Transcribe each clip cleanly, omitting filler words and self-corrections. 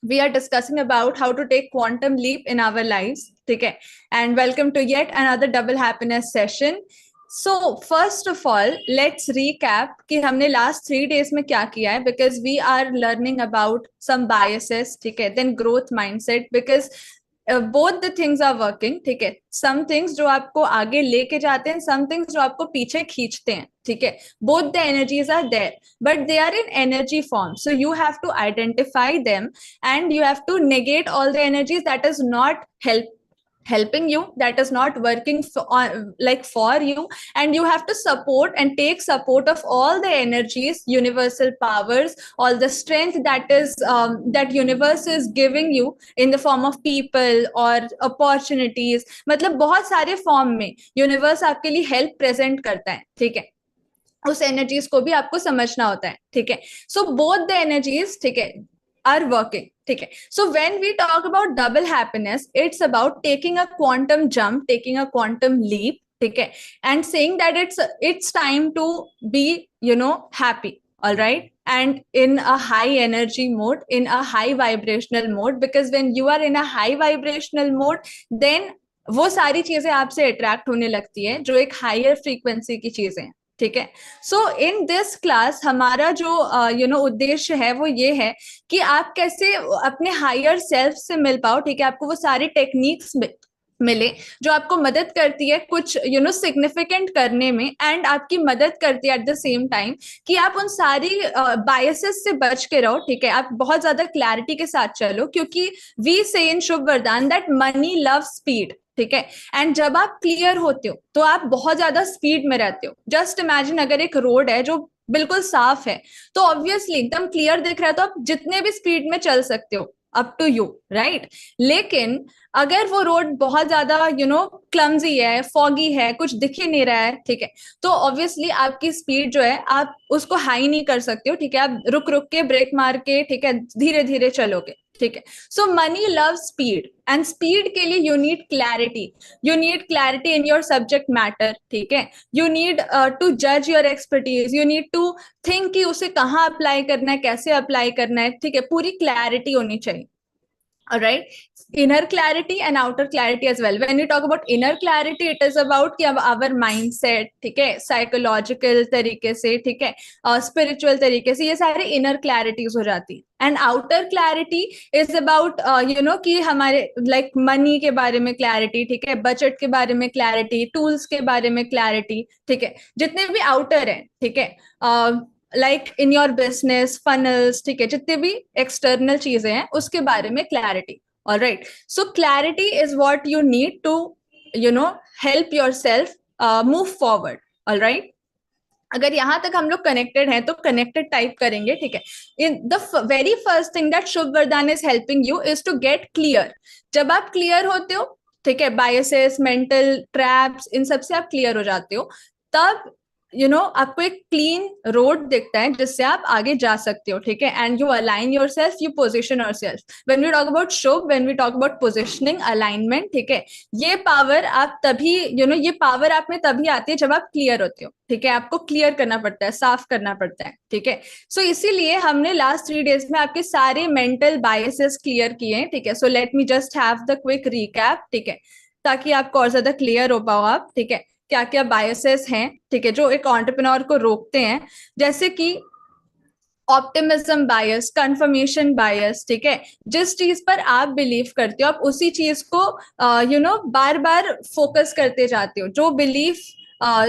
we are discussing about how to take quantum leap in our lives. ठीक है, and welcome to yet another double happiness session. So first of all, let's recap कि हमने last 3 days में क्या किया है, because we are learning about some biases. ठीक है, then growth mindset, because both the things are working. ठीक है, सम थिंग्स जो आपको आगे लेके जाते हैं, सम थिंग्स जो आपको पीछे खींचते हैं. ठीक है, both the energies are there, but they are in energy form, so you have to identify them and you have to negate all the energies that is not helping you, that is not working for you, and you have to support and take support of all the energies, universal powers, all the strength that is that universe is giving you in the form of people or opportunities. मतलब बहुत सारे form में universe आपके लिए help present करता है. ठीक है, उस एनर्जीज को भी आपको समझना होता है. ठीक है, सो बोथ द एनर्जीज, ठीक है, are working. ठीक है, so when we talk about double happiness, it's about taking a quantum jump, taking a quantum leap. ठीक है, and saying that it's time to be, happy. All right, and in a high energy mode, in a high vibrational mode, because when you are in a high vibrational mode, then वो सारी चीजें आपसे attract होने लगती है जो एक higher frequency की चीजें हैं. ठीक है, सो इन दिस क्लास हमारा जो उद्देश्य है वो ये है कि आप कैसे अपने हायर सेल्फ से मिल पाओ. ठीक है, आपको वो सारी टेक्निक्स मिले जो आपको मदद करती है कुछ सिग्निफिकेंट करने में, एंड आपकी मदद करती है एट द सेम टाइम कि आप उन सारी बायसेस से बच के रहो. ठीक है, आप बहुत ज्यादा क्लैरिटी के साथ चलो, क्योंकि वी से इन शुभ वरदान दैट मनी लव स्पीड. ठीक है, एंड जब आप क्लियर होते हो तो आप बहुत ज्यादा स्पीड में रहते हो. जस्ट इमेजिन, अगर एक रोड है जो बिल्कुल साफ है, तो ऑब्वियसली एकदम क्लियर दिख रहा है, तो आप जितने भी स्पीड में चल सकते हो, अप टू यू, राइट. लेकिन अगर वो रोड बहुत ज्यादा क्लमजी है, फॉगी है, कुछ दिख ही नहीं रहा है, ठीक है, तो ऑब्वियसली आपकी स्पीड जो है आप उसको हाई नहीं कर सकते हो. ठीक है, आप रुक रुक के ब्रेक मार के, ठीक है, धीरे धीरे चलोगे. ठीक है, so money love speed, and speed के लिए you need clarity in your subject matter. ठीक है, यू नीड टू जज your expertise, you need to think कि उसे कहाँ अप्लाई करना है, कैसे अप्लाई करना है. ठीक है, पूरी क्लैरिटी होनी चाहिए. All right, inner clarity and outer clarity as well. When we talk about inner clarity, it is about कि अब our mindset, ठीक है, psychological तरीके से, ठीक है, spiritual तरीके से, ये सारे inner clarities हो जाती है. And outer clarity is about कि हमारे like money के बारे में clarity, ठीक है, budget के बारे में clarity, tools के बारे में clarity. ठीक है, जितने भी outer है, ठीक है, like in your business funnels, ठीक है, जितने भी एक्सटर्नल चीजें हैं उसके बारे में clarity. Alright, so clarity is what you need to help yourself move forward. Alright, अगर यहां तक हम लोग कनेक्टेड हैं तो कनेक्टेड टाइप करेंगे. ठीक है, in the very first thing that Shubh Vardan is helping you is to get clear. जब आप क्लियर होते हो, ठीक है, बायसेस, मेंटल ट्रैप्स, इन सब से आप क्लियर हो जाते हो, तब आपको एक क्लीन रोड दिखता है जिससे आप आगे जा सकते हो. ठीक है, and you align yourself, you position yourself. When we talk about शुभ, when we talk about positioning, alignment, ठीक है, ये पावर आप तभी ये पावर आप में तभी आती है जब आप क्लियर होते हो. ठीक है, आपको क्लियर करना पड़ता है, साफ करना पड़ता है. ठीक है, सो इसीलिए हमने लास्ट 3 days में आपके सारे मेंटल बायसेस क्लियर किए हैं. ठीक है, so let me just have the quick recap. ठीक है, ताकि आपको और ज्यादा क्लियर हो पाओ आप. ठीक है, क्या क्या बायसेस हैं, ठीक है, जो एक एंटरप्रेन्योर को रोकते हैं, जैसे कि ऑप्टिमिज्म बायस, कंफर्मेशन बायस. ठीक है, जिस चीज पर आप बिलीव करते हो आप उसी चीज को बार बार फोकस करते जाते हो. जो बिलीफ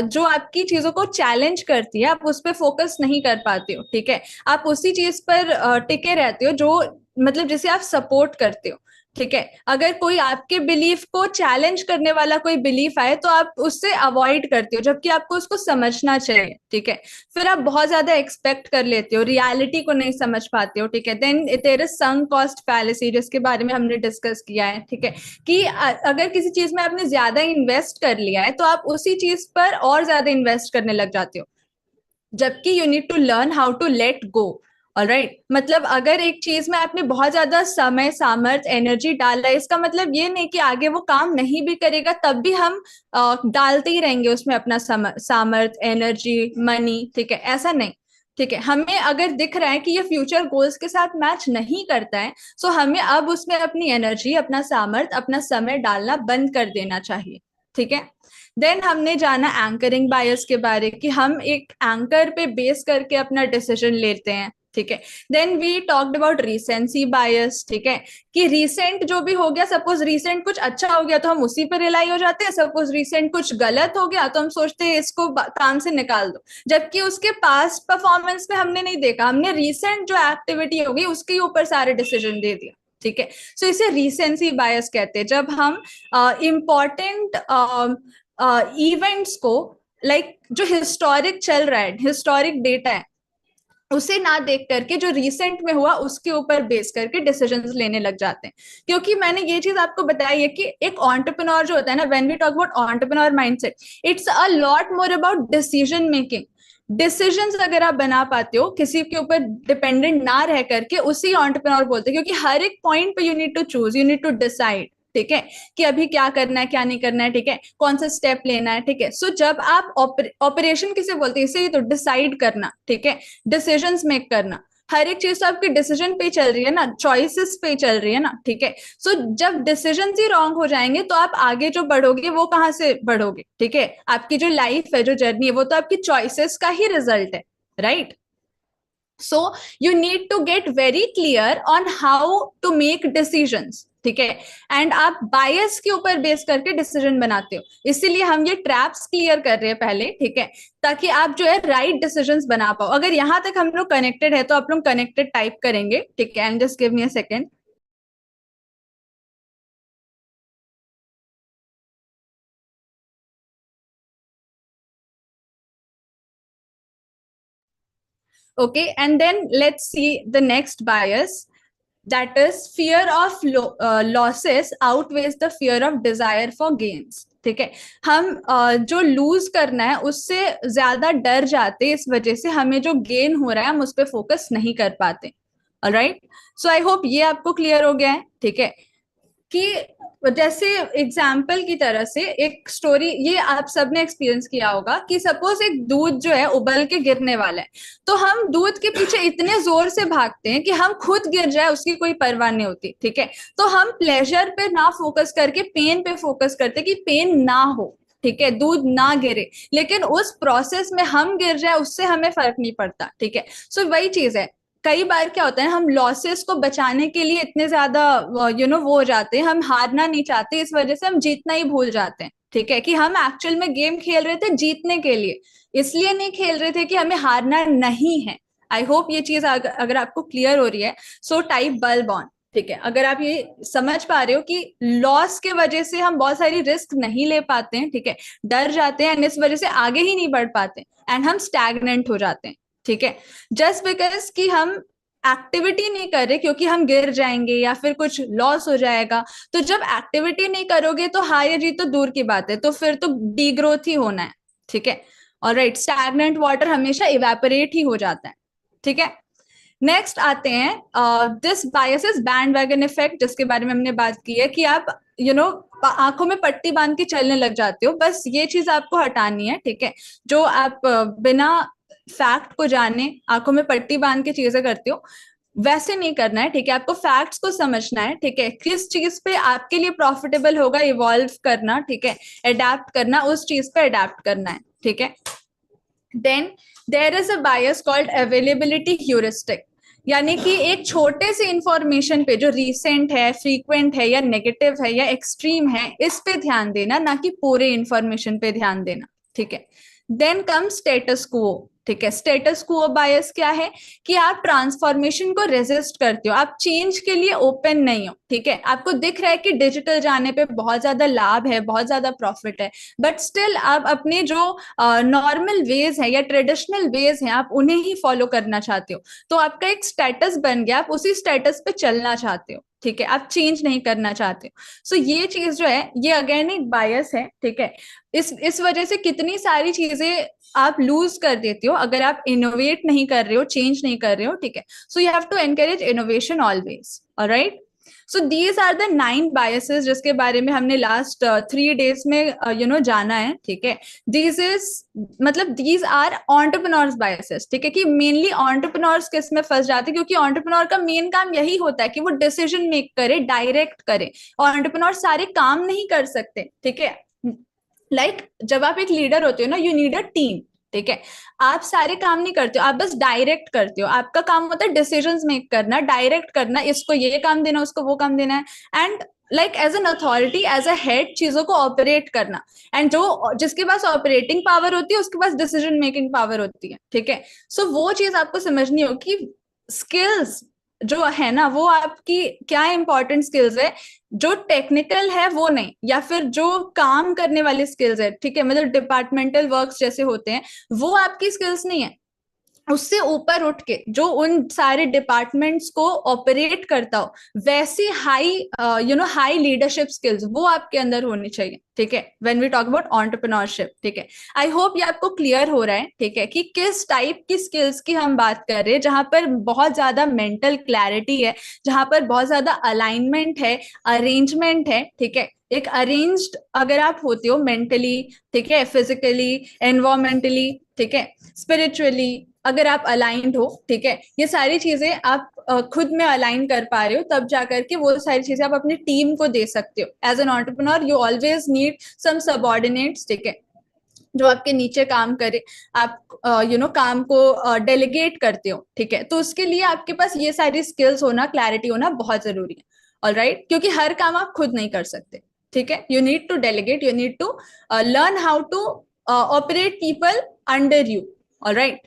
जो आपकी चीजों को चैलेंज करती है, आप उस पर फोकस नहीं कर पाते हो. ठीक है, आप उसी चीज पर टिके रहते हो जो मतलब जिसे आप सपोर्ट करते हो. ठीक है, अगर कोई आपके बिलीफ को चैलेंज करने वाला कोई बिलीफ आए तो आप उससे अवॉइड करते हो, जबकि आपको उसको समझना चाहिए. ठीक है, फिर आप बहुत ज्यादा एक्सपेक्ट कर लेते हो, रियलिटी को नहीं समझ पाते हो. ठीक है, then there is sunk cost fallacy, जिसके बारे में हमने डिस्कस किया है. ठीक है, कि अगर किसी चीज में आपने ज्यादा इन्वेस्ट कर लिया है तो आप उसी चीज पर और ज्यादा इन्वेस्ट करने लग जाते हो, जबकि you need to learn how to let go. Alright, मतलब अगर एक चीज में आपने बहुत ज्यादा समय, सामर्थ्य, एनर्जी डाला है, इसका मतलब ये नहीं कि आगे वो काम नहीं भी करेगा तब भी हम डालते ही रहेंगे उसमें अपना सामर्थ्य, एनर्जी, मनी. ठीक है, ऐसा नहीं. ठीक है, हमें अगर दिख रहा है कि ये फ्यूचर गोल्स के साथ मैच नहीं करता है, सो हमें अब उसमें अपनी एनर्जी, अपना सामर्थ्य, अपना समय डालना बंद कर देना चाहिए। ठीक है, देन हमने जाना एंकरिंग बायस के बारे, कि हम एक एंकर पे बेस करके अपना डिसीजन लेते हैं। ठीक है, then we talked about recency bias. ठीक है, कि रिसेंट जो भी हो गया, सपोज रिसेंट कुछ अच्छा हो गया तो हम उसी पर रिलाई हो जाते हैं, सपोज रिसेंट कुछ गलत हो गया तो हम सोचते हैं इसको काम से निकाल दो, जबकि उसके पास्ट परफॉर्मेंस में हमने नहीं देखा, हमने रिसेंट जो एक्टिविटी होगी उसके ऊपर सारे डिसीजन दे दिया। ठीक है, सो इसे रिसेंसी बायस कहते हैं, जब हम इम्पॉर्टेंट इवेंट्स को, लाइक जो हिस्टोरिक चल रहा है, हिस्टोरिक डेटा है, उसे ना देख करके जो रिसेंट में हुआ उसके ऊपर बेस करके डिसीजंस लेने लग जाते हैं। क्योंकि मैंने ये चीज आपको बताई है कि एक एंटरप्रेन्योर जो होता है ना, when we talk about entrepreneur mindset, it's a lot more about decision making. Decisions अगर आप बना पाते हो किसी के ऊपर डिपेंडेंट ना रह करके, उसी एंटरप्रेन्योर बोलते हैं, क्योंकि हर एक पॉइंट पे you need to choose, you need to decide. ठीक है, कि अभी क्या करना है, क्या नहीं करना है। ठीक है, कौन सा स्टेप लेना है। ठीक है, सो जब आप ऑपरेशन किसे बोलते हैं, इसे तो डिसाइड करना। ठीक है, डिसीजंस मेक करना, हर एक चीज तो आपकी डिसीजन पे चल रही है ना, चॉइसेस पे चल रही है ना। ठीक है, सो जब डिसीजन ही रॉन्ग हो जाएंगे तो आप आगे जो बढ़ोगे वो कहाँ से बढ़ोगे। ठीक है, आपकी जो लाइफ है, जो जर्नी है, वो तो आपकी चॉइसेस का ही रिजल्ट है, right. So you need to get very clear on how to make decisions. ठीक है, एंड आप बायस के ऊपर बेस करके डिसीजन बनाते हो, इसीलिए हम ये ट्रैप्स क्लियर कर रहे हैं पहले। ठीक है, ताकि आप जो है राइट डिसीजंस बना पाओ। अगर यहां तक हम लोग कनेक्टेड है तो आप लोग कनेक्टेड टाइप करेंगे। ठीक है, and just give me a second. Okay, and then let's see the next bias, that is fear of losses outweighs the fear of desire for gains. ठीक है, हम जो लूज करना है उससे ज्यादा डर जाते, इस वजह से हमें जो गेन हो रहा है हम उस पर फोकस नहीं कर पाते। ऑलराइट, सो आई होप ये आपको क्लियर हो गया है। ठीक है, कि जैसे एग्जाम्पल की तरह से एक स्टोरी, ये आप सबने एक्सपीरियंस किया होगा कि सपोज एक दूध जो है उबल के गिरने वाला है, तो हम दूध के पीछे इतने जोर से भागते हैं कि हम खुद गिर जाए उसकी कोई परवाह नहीं होती। ठीक है, तो हम प्लेजर पे ना फोकस करके पेन पे फोकस करते कि पेन ना हो। ठीक है, दूध ना गिरे, लेकिन उस प्रोसेस में हम गिर जाए उससे हमें फर्क नहीं पड़ता। ठीक है, सो वही चीज है, कई बार क्या होता है, हम लॉसेस को बचाने के लिए इतने ज्यादा वो हो जाते हैं, हम हारना नहीं चाहते, इस वजह से हम जीतना ही भूल जाते हैं। ठीक है, कि हम एक्चुअल में गेम खेल रहे थे जीतने के लिए, इसलिए नहीं खेल रहे थे कि हमें हारना नहीं है। आई होप ये चीज अगर आपको क्लियर हो रही है, सो टाइप बल्ब ऑन। ठीक है, अगर आप ये समझ पा रहे हो कि लॉस के वजह से हम बहुत सारी रिस्क नहीं ले पाते हैं। ठीक है, डर जाते हैं एंड इस वजह से आगे ही नहीं बढ़ पाते एंड हम स्टैग्नेंट हो जाते हैं। ठीक है, जस्ट बिकॉज कि हम एक्टिविटी नहीं कर रहे क्योंकि हम गिर जाएंगे या फिर कुछ लॉस हो जाएगा। तो जब एक्टिविटी नहीं करोगे तो हार या जीत तो दूर की बात है, तो फिर तो डी ग्रोथ ही होना है। ठीक है, और राइट, स्टैग्नेंट वाटर हमेशा इवेपोरेट ही हो जाता है। ठीक है, नेक्स्ट आते हैं, this bias is band wagon effect, जिसके बारे में हमने बात की है कि आप आंखों में पट्टी बांध के चलने लग जाते हो, बस ये चीज आपको हटानी है। ठीक है, जो आप बिना फैक्ट को जाने आंखों में पट्टी बांध के चीजें करते हो, वैसे नहीं करना है। ठीक है, आपको फैक्ट्स को समझना है। ठीक है, किस चीज पे आपके लिए प्रॉफिटेबल होगा इवॉल्व करना। ठीक है, अडेप्ट करना, उस चीज पे अडेप्ट करना है। ठीक है, then there is a bias called availability heuristic, यानी कि एक छोटे से इंफॉर्मेशन पे जो रिसेंट है, फ्रीक्वेंट है, या नेगेटिव है, या एक्सट्रीम है, इस पे ध्यान देना, ना कि पूरे इंफॉर्मेशन पे ध्यान देना। ठीक है, देन कम स्टेटस क्वो। ठीक है, स्टेटस क्वो बायस क्या है, कि आप ट्रांसफॉर्मेशन को रेजिस्ट करते हो, आप चेंज के लिए ओपन नहीं हो। ठीक है, आपको दिख रहा है कि डिजिटल जाने पे बहुत ज्यादा लाभ है, बहुत ज्यादा प्रॉफिट है, बट स्टिल आप अपने जो नॉर्मल वेज है या ट्रेडिशनल वेज है आप उन्हें ही फॉलो करना चाहते हो। तो आपका एक स्टेटस बन गया, आप उसी स्टेटस पे चलना चाहते हो। ठीक है, आप चेंज नहीं करना चाहते हो। सो ये चीज जो है ये अगेन एक बायस है। ठीक है, इस वजह से कितनी सारी चीजें आप लूज कर देते हो अगर आप इनोवेट नहीं कर रहे हो, चेंज नहीं कर रहे हो। ठीक है, so you have to encourage innovation always. Alright, so these are the 9 biases जिसके बारे में हमने लास्ट 3 days में जाना है, ठीक है। दीज आर एंटरप्रेन्योर्स बायसेस, ठीक है, कि मेनली एंटरप्रेन्योर्स किस में फंस जाते हैं, क्योंकि एंटरप्रेन्योर का मेन काम यही होता है कि वो डिसीजन मेक करे, डायरेक्ट करे, और एंटरप्रेन्योर सारे काम नहीं कर सकते, ठीक है। जब आप एक लीडर होते हो ना, यू नीड अ टीम, ठीक है। आप सारे काम नहीं करते हो, आप बस डायरेक्ट करते हो। आपका काम होता है डिसीजंस मेक करना, डायरेक्ट करना, इसको ये काम देना, उसको वो काम देना है, and as an authority, as a head, चीजों को ऑपरेट करना। एंड जिसके पास ऑपरेटिंग पावर होती है, उसके पास डिसीजन मेकिंग पावर होती है, ठीक है। सो वो चीज आपको समझनी होगी। स्किल्स जो है ना, वो आपकी क्या इंपॉर्टेंट स्किल्स है, जो टेक्निकल है वो नहीं, या फिर जो काम करने वाले स्किल्स है, ठीक है, डिपार्टमेंटल वर्क्स जैसे होते हैं, वो आपकी स्किल्स नहीं है। उससे ऊपर उठ के जो उन सारे डिपार्टमेंट्स को ऑपरेट करता हो, वैसी हाई लीडरशिप स्किल्स वो आपके अंदर होनी चाहिए, ठीक है, when we talk about entrepreneurship, ठीक है। आई होप ये आपको क्लियर हो रहा है, ठीक है, कि किस टाइप की स्किल्स की हम बात कर रहे हैं, जहां पर बहुत ज्यादा मेंटल क्लैरिटी है, जहां पर बहुत ज्यादा अलाइनमेंट है, अरेंजमेंट है, ठीक है। एक अरेंज्ड अगर आप होते हो मेंटली, ठीक है, फिजिकली, एनवायरमेंटली, ठीक है, स्पिरिचुअली, अगर आप अलाइंड हो, ठीक है, ये सारी चीजें आप खुद में अलाइन कर पा रहे हो, तब जाकर के वो सारी चीजें आप अपनी टीम को दे सकते हो। As an entrepreneur you always need some subordinates, ठीक है, जो आपके नीचे काम करे। आप काम को डेलीगेट करते हो, ठीक है, तो उसके लिए आपके पास ये सारी स्किल्स होना, क्लैरिटी होना बहुत जरूरी है। ऑलराइट, क्योंकि हर काम आप खुद नहीं कर सकते, ठीक है। You need to delegate, you need to learn how to operate people under you. Alright,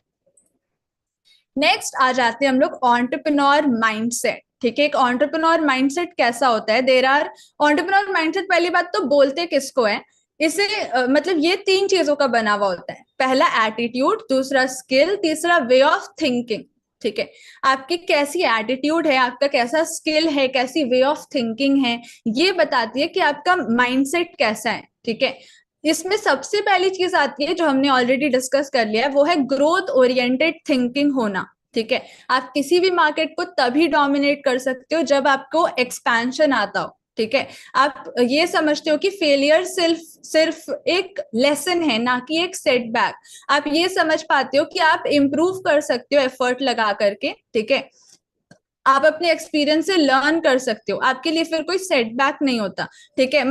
next आ जाते हैं हम लोग एंटरप्रेन्योर माइंडसेट, ठीक है। एक एंटरप्रेन्योर माइंडसेट कैसा होता है? देयर आर एंटरप्रेन्योर माइंडसेट, पहली बात तो बोलते किसको है इसे, ये 3 चीजों का बना हुआ होता है। पहला एटीट्यूड, दूसरा स्किल, तीसरा वे ऑफ थिंकिंग, ठीक है। आपकी कैसी एटीट्यूड है, आपका कैसा स्किल है, कैसी वे ऑफ थिंकिंग है, ये बताती है कि आपका माइंडसेट कैसा है, ठीक है। इसमें सबसे पहली चीज आती है जो हमने ऑलरेडी डिस्कस कर लिया है, वो है ग्रोथ ओरिएंटेड थिंकिंग होना, ठीक है। आप किसी भी मार्केट को तभी डोमिनेट कर सकते हो जब आपको एक्सपेंशन आता हो, ठीक है। आप ये समझते हो कि फेलियर सिर्फ सिर्फ एक लेसन है, ना कि एक सेटबैक। आप ये समझ पाते हो कि आप इम्प्रूव कर सकते हो एफर्ट लगा करके, ठीक है। आप अपने एक्सपीरियंस से लर्न कर सकते हो, आपके लिए फिर कोई सेटबैक नहीं होता, ठीक है।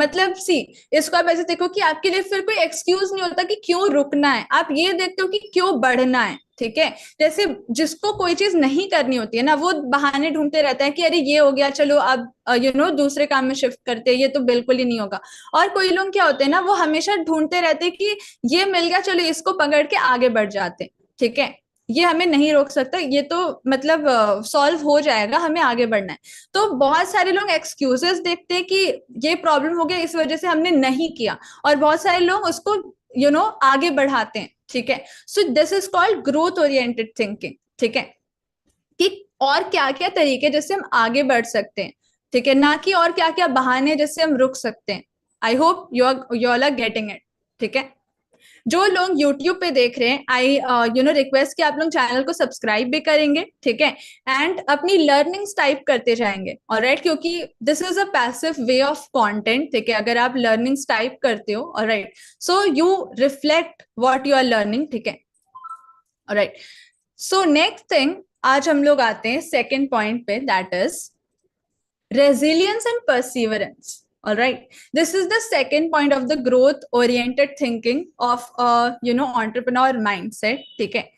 इसको आप ऐसे देखो कि आपके लिए फिर कोई एक्सक्यूज नहीं होता कि क्यों रुकना है, आप ये देखते हो कि क्यों बढ़ना है, ठीक है। जैसे जिसको कोई चीज नहीं करनी होती है ना, वो बहाने ढूंढते रहता है कि अरे ये हो गया, चलो अब दूसरे काम में शिफ्ट करते हैं, ये तो बिल्कुल ही नहीं होगा। और कोई लोग क्या होते हैं ना, वो हमेशा ढूंढते रहते हैं कि ये मिल गया, चलो इसको पकड़ के आगे बढ़ जाते हैं, ठीक है। ये हमें नहीं रोक सकता, ये तो सॉल्व हो जाएगा, हमें आगे बढ़ना है। तो बहुत सारे लोग एक्सक्यूजेस देखते हैं कि ये प्रॉब्लम हो गया, इस वजह से हमने नहीं किया, और बहुत सारे लोग उसको आगे बढ़ाते हैं, ठीक है। So this is called growth oriented thinking, ठीक है, कि और क्या क्या तरीके जिससे हम आगे बढ़ सकते हैं, ठीक है, ना कि और क्या क्या बहाने जिससे हम रुक सकते हैं। I hope you all are getting it, ठीक है। जो लोग YouTube पे देख रहे हैं, आई रिक्वेस्ट कि आप लोग चैनल को सब्सक्राइब भी करेंगे, ठीक है, एंड अपनी लर्निंग्स टाइप करते जाएंगे, ऑलराइट, क्योंकि this is a passive way of content, ठीक है। अगर आप लर्निंग्स टाइप करते हो, alright, so you reflect what you are learning, ठीक है, ऑलराइट। सो नेक्स्ट थिंग, आज हम लोग आते हैं सेकेंड पॉइंट पे, that is resilience and perseverance. All right, this is the second point of the growth oriented thinking of entrepreneur mindset, ठीक है।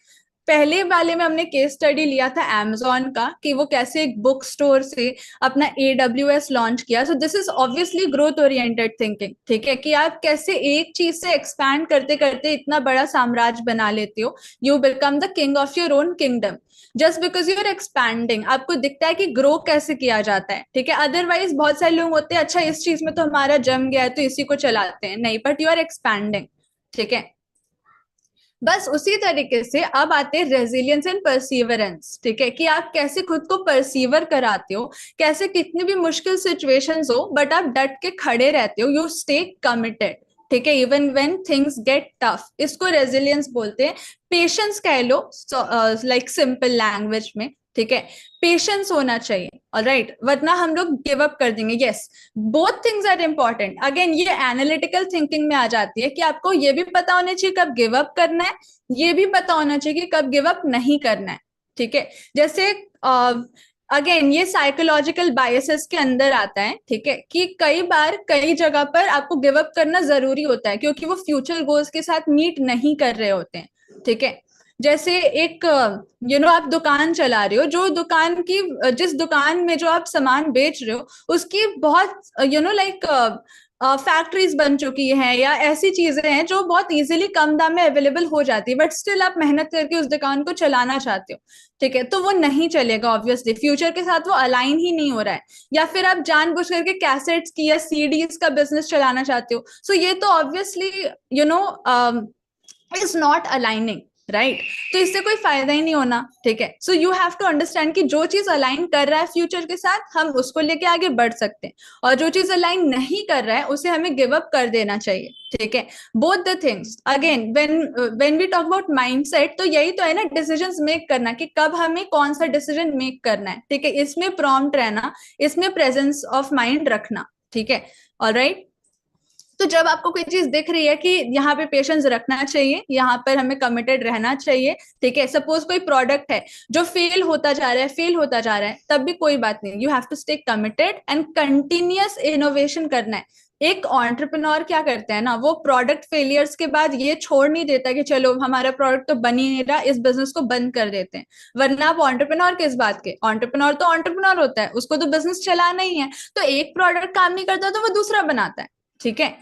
पहले वाले में हमने केस स्टडी लिया था Amazon का, कि वो कैसे एक बुक स्टोर से अपना AWS लॉन्च किया। सो this is obviously growth oriented thinking, ठीक है, कि आप कैसे एक चीज से एक्सपैंड करते करते इतना बड़ा साम्राज्य बना लेते हो, you become the king of your own kingdom, just because you are expanding. आपको दिखता है कि ग्रो कैसे किया जाता है, ठीक है। अदरवाइज बहुत सारे लोग होते हैं, अच्छा इस चीज में तो हमारा जम गया है तो इसी को चलाते हैं, नहीं, बट यू आर एक्सपैंडिंग, ठीक है। बस उसी तरीके से अब आते हैं रेजिलियंस एंड परसीवरेंस, ठीक है, कि आप कैसे खुद को परसीवर कराते हो, कैसे कितनी भी मुश्किल सिचुएशंस हो बट आप डट के खड़े रहते हो, यू स्टे कमिटेड, ठीक है, even when things get tough, इसको रेजिलियंस बोलते हैं। पेशेंस कह लो, लाइक सिंपल लैंग्वेज में, ठीक है, पेशेंस होना चाहिए, ऑलराइट, वरना हम लोग गिव अप कर देंगे। Yes, both things are important. Again ये एनालिटिकल थिंकिंग में आ जाती है कि आपको ये भी पता होना चाहिए कब गिव अप करना है, ये भी पता होना चाहिए कि कब गिव अप नहीं करना है, ठीक है। जैसे अगेन ये साइकोलॉजिकल बायसेस के अंदर आता है, ठीक है, कि कई बार कई जगह पर आपको गिव अप करना जरूरी होता है क्योंकि वो फ्यूचर गोल्स के साथ मीट नहीं कर रहे होते हैं, ठीक है। जैसे एक आप दुकान चला रहे हो, जो दुकान की जिस दुकान में जो आप सामान बेच रहे हो उसकी बहुत लाइक फैक्ट्रीज बन चुकी हैं या ऐसी चीजें हैं जो बहुत इजीली कम दाम में अवेलेबल हो जाती है, बट स्टिल आप मेहनत करके उस दुकान को चलाना चाहते हो, ठीक है, तो वो नहीं चलेगा ऑब्वियसली, फ्यूचर के साथ वो अलाइन ही नहीं हो रहा है। या फिर आप जानबूझ करके कैसेट्स की या सीडीज का बिजनेस चलाना चाहते हो, सो ये तो obviously is not aligning, right, तो इससे कोई फायदा ही नहीं होना, ठीक है। So you have to understand कि जो चीज अलाइन कर रहा है फ्यूचर के साथ हम उसको लेके आगे बढ़ सकते हैं, और जो चीज अलाइन नहीं कर रहा है उसे हमें गिव अप कर देना चाहिए, ठीक है। Both the things, again when we talk about mindset, तो यही तो है ना, डिसीजंस मेक करना कि कब हमें कौन सा डिसीजन मेक करना है, ठीक है, इसमें प्रॉम्प्ट रहना, इसमें प्रेजेंस ऑफ माइंड रखना, ठीक है, ऑलराइट। तो जब आपको कोई चीज दिख रही है कि यहाँ पे पेशेंस रखना चाहिए, यहाँ पर हमें कमिटेड रहना चाहिए, ठीक है, सपोज कोई प्रोडक्ट है जो फेल होता जा रहा है, फेल होता जा रहा है, तब भी कोई बात नहीं, you have to stay committed and continuous innovation करना है। एक एंटरप्रेन्योर क्या करता है ना, वो प्रोडक्ट फेलियर्स के बाद ये छोड़ नहीं देता कि चलो हमारा प्रोडक्ट तो बन ही नहीं रहा, इस बिजनेस को बंद कर देते हैं। वरना आप एंटरप्रेन्योर किस बात के, एंटरप्रेन्योर तो एंटरप्रेन्योर होता है, उसको तो बिजनेस चलाना ही है, तो एक प्रोडक्ट काम नहीं करता तो वो दूसरा बनाता है, ठीक है।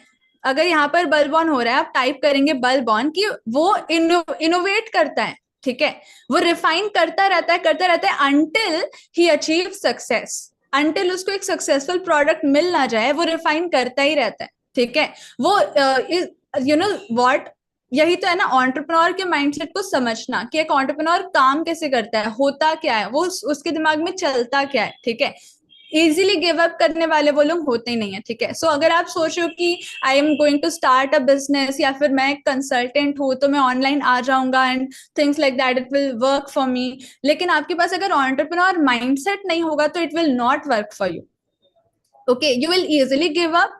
अगर यहाँ पर बल्ब ऑन हो रहा है, आप टाइप करेंगे बल्ब ऑन कि वो इनोवेट करता है, ठीक है, वो रिफाइन करता रहता है until he achieve success, until उसको एक सक्सेसफुल प्रोडक्ट मिल ना जाए, वो रिफाइन करता ही रहता है, ठीक है। वो व्हाट, यही तो है ना एंटरप्रेन्योर के माइंडसेट को समझना कि एक एंटरप्रेन्योर काम कैसे करता है, होता क्या है, वो उसके दिमाग में चलता क्या है, ठीक है। इजीली गिव अप करने वाले वो लोग होते ही नहीं है, ठीक है। सो अगर आप सोचो कि I am going to start a business या फिर मैं एक कंसल्टेंट हूँ तो मैं ऑनलाइन आ जाऊंगा and things like that, it will work for me, लेकिन आपके पास अगर एंटरप्रेन्योर माइंडसेट नहीं होगा तो it will not work for you, okay, you will easily give up.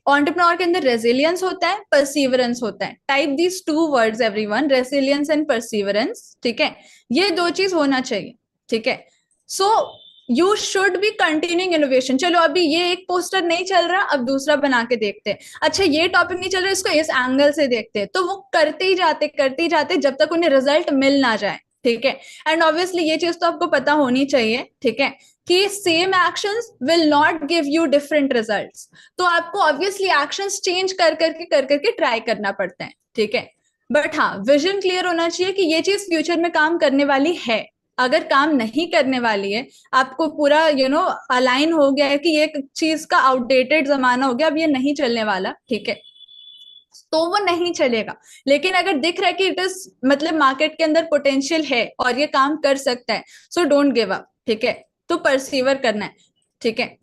Entrepreneur के अंदर रेजिलियंस होता है, परसिवरेंस होता है, type these two words everyone, resilience and perseverance, ठीक है, ये दो चीज होना चाहिए, ठीक है। So you should be continuing innovation. चलो अभी ये एक पोस्टर नहीं चल रहा, अब दूसरा बना के देखते हैं, अच्छा ये टॉपिक नहीं चल रहा, इसको इस एंगल से देखते हैं, तो वो करते ही जाते जब तक उन्हें रिजल्ट मिल ना जाए, ठीक है। एंड ऑब्वियसली ये चीज तो आपको पता होनी चाहिए, ठीक है, कि same actions will not give you different results, तो आपको ऑब्वियसली एक्शंस चेंज कर करके ट्राई करना पड़ता है, ठीक है। बट हाँ, विजन क्लियर होना चाहिए कि ये चीज फ्यूचर में काम करने वाली है। अगर काम नहीं करने वाली है, आपको पूरा अलाइन हो गया है कि ये चीज का आउटडेटेड जमाना हो गया, अब ये नहीं चलने वाला, ठीक है, तो वो नहीं चलेगा। लेकिन अगर दिख रहा है कि इट इज मतलब मार्केट के अंदर पोटेंशियल है और ये काम कर सकता है, सो डोंट गिव अप, ठीक है, तो परसीवर करना है, ठीक है।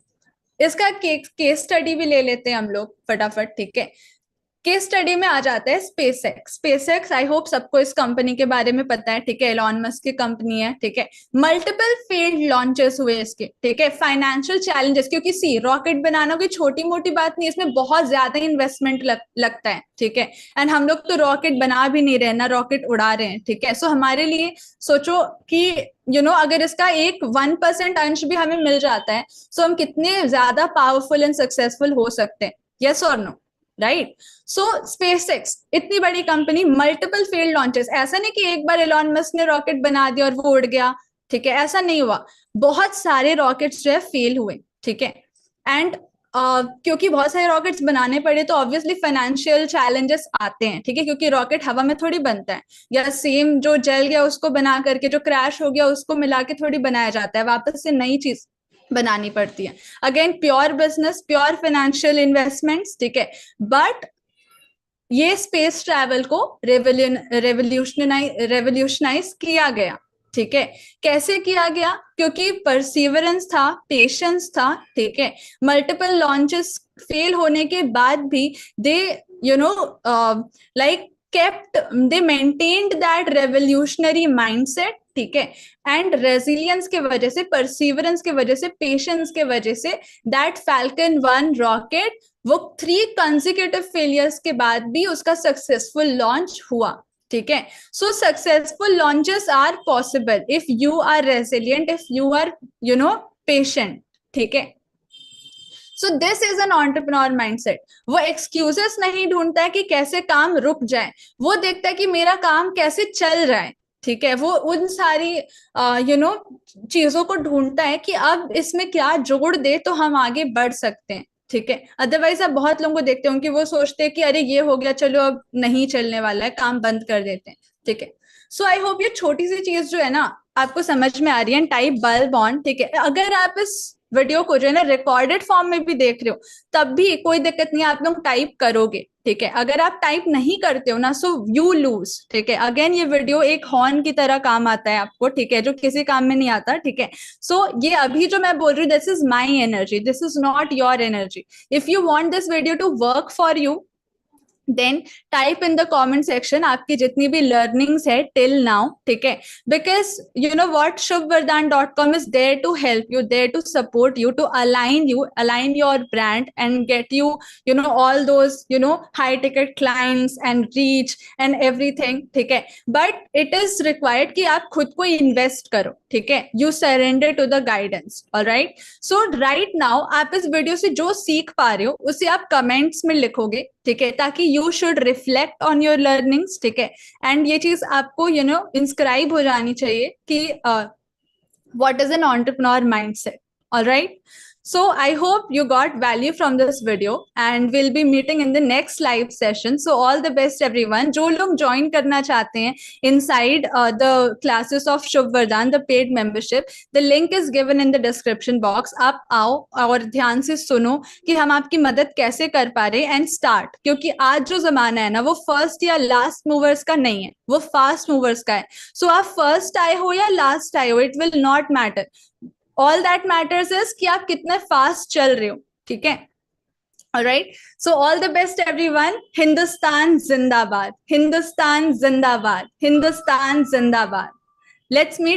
इसका केस स्टडी भी ले लेते हैं हम लोग फटाफट, ठीक है। केस स्टडी में आ जाता है स्पेसएक्स। स्पेसएक्स आई होप सबको इस कंपनी के बारे में पता है, ठीक है, एलॉन मस्क की कंपनी है, ठीक है। मल्टीपल फेल्ड लॉन्चेस हुए इसके, ठीक है, फाइनेंशियल चैलेंजेस, क्योंकि सी रॉकेट बनाना कोई छोटी मोटी बात नहीं, इसमें बहुत ज्यादा इन्वेस्टमेंट लगता है, ठीक है। एंड हम लोग तो रॉकेट बना भी नहीं रहे ना, रॉकेट उड़ा रहे हैं, ठीक है। सो हमारे लिए सोचो कि अगर इसका एक 1% अंश भी हमें मिल जाता है, सो हम कितने ज्यादा पावरफुल एंड सक्सेसफुल हो सकते हैं, यस और नो, राइट। सो स्पेसएक्स इतनी बड़ी कंपनी, मल्टीपल फेल्ड लॉन्चेस, ऐसा नहीं कि एक बार एलॉन मस्क ने रॉकेट बना दिया और वो उड़ गया, ठीक है, ऐसा नहीं हुआ, बहुत सारे रॉकेट्स जो है फेल हुए, ठीक है। एंड क्योंकि बहुत सारे रॉकेट्स बनाने पड़े तो ऑब्वियसली फाइनेंशियल चैलेंजेस आते हैं, ठीक है, क्योंकि रॉकेट हवा में थोड़ी बनता है, या सेम जो जल गया उसको बना करके, जो क्रैश हो गया उसको मिला के थोड़ी बनाया जाता है, वापस से नई चीज बनानी पड़ती है। Again pure business, pure financial investments, ठीक है। बट ये स्पेस ट्रैवल को रेवोल्यूशनाइज किया गया, ठीक है। कैसे किया गया? क्योंकि परसिवरेंस था, पेशेंस था, ठीक है। मल्टीपल लॉन्चेस फेल होने के बाद भी दे like kept, they maintained that revolutionary mindset, ठीक है, एंड रेजिलियंस के वजह से, परसिवरेंस के वजह से, पेशेंस के वजह से दैट फैल्कन 1 रॉकेट वो 3 कंसेक्यूटिव फेलियर्स के बाद भी उसका सक्सेसफुल लॉन्च हुआ, ठीक है. So successful launches are possible if you are resilient, if you are patient, ठीक है. So this is an entrepreneur mindset. वो एक्सक्यूजेस नहीं ढूंढता है कि कैसे काम रुक जाए, वो देखता है कि मेरा काम कैसे चल रहा है, ठीक है. वो उन सारी चीजों को ढूंढता है कि अब इसमें क्या जोड़ दे तो हम आगे बढ़ सकते हैं, ठीक है. अदरवाइज आप बहुत लोगों को देखते हो कि वो सोचते हैं कि अरे ये हो गया, चलो अब नहीं चलने वाला है, काम बंद कर देते हैं, ठीक है. सो आई होप ये छोटी सी चीज जो है ना आपको समझ में आ रही है. टाइप बल्ब ऑन, ठीक है. अगर आप इस वीडियो को जो है ना रिकॉर्डेड फॉर्म में भी देख रहे हो तब भी कोई दिक्कत नहीं, आप लोग टाइप करोगे, ठीक है. अगर आप टाइप नहीं करते हो ना, सो यू लूज, ठीक है. अगेन ये वीडियो एक हॉर्न की तरह काम आता है आपको, ठीक है, जो किसी काम में नहीं आता, ठीक है. सो ये अभी जो मैं बोल रही हूँ, this is my energy, this is not your energy. If you want this video to work for you, then type in the comment section आपकी जितनी भी लर्निंग्स है टिल नाउ, ठीक है. Because you know what, shubhvardhan.com is there to help you, there to support you, to align you, align your brand and get you, all those, high ticket clients and reach and everything, ठीक है. but it is required कि आप खुद को invest करो, ठीक है. you surrender to the guidance, alright. so right now आप इस वीडियो से जो सीख पा रहे हो उसे आप कमेंट्स में लिखोगे, ठीक है, ताकि you should reflect on your learnings, ठीक है. एंड ये चीज आपको इंस्क्राइब हो जानी चाहिए कि what is an entrepreneur mindset. Alright. So I hope you got value from this video and we'll be meeting in the next live session. So all the best everyone. जो लोग join करना चाहते हैं inside the classes of Shubhvardhan, the paid membership, the link is given in the description box. आप आओ और ध्यान से सुनो कि हम आपकी मदद कैसे कर पा रहे हैं and start. क्योंकि आज जो जमाना है ना वो first या last movers का नहीं है, वो fast movers का है. So आप first आए हो या last आए हो, it will not matter. All that matters is कि आप कितने फास्ट चल रहे हो, ठीक है. Alright. So all the best everyone. Hindustan Zindabad. Hindustan Zindabad. Hindustan Zindabad. Let's meet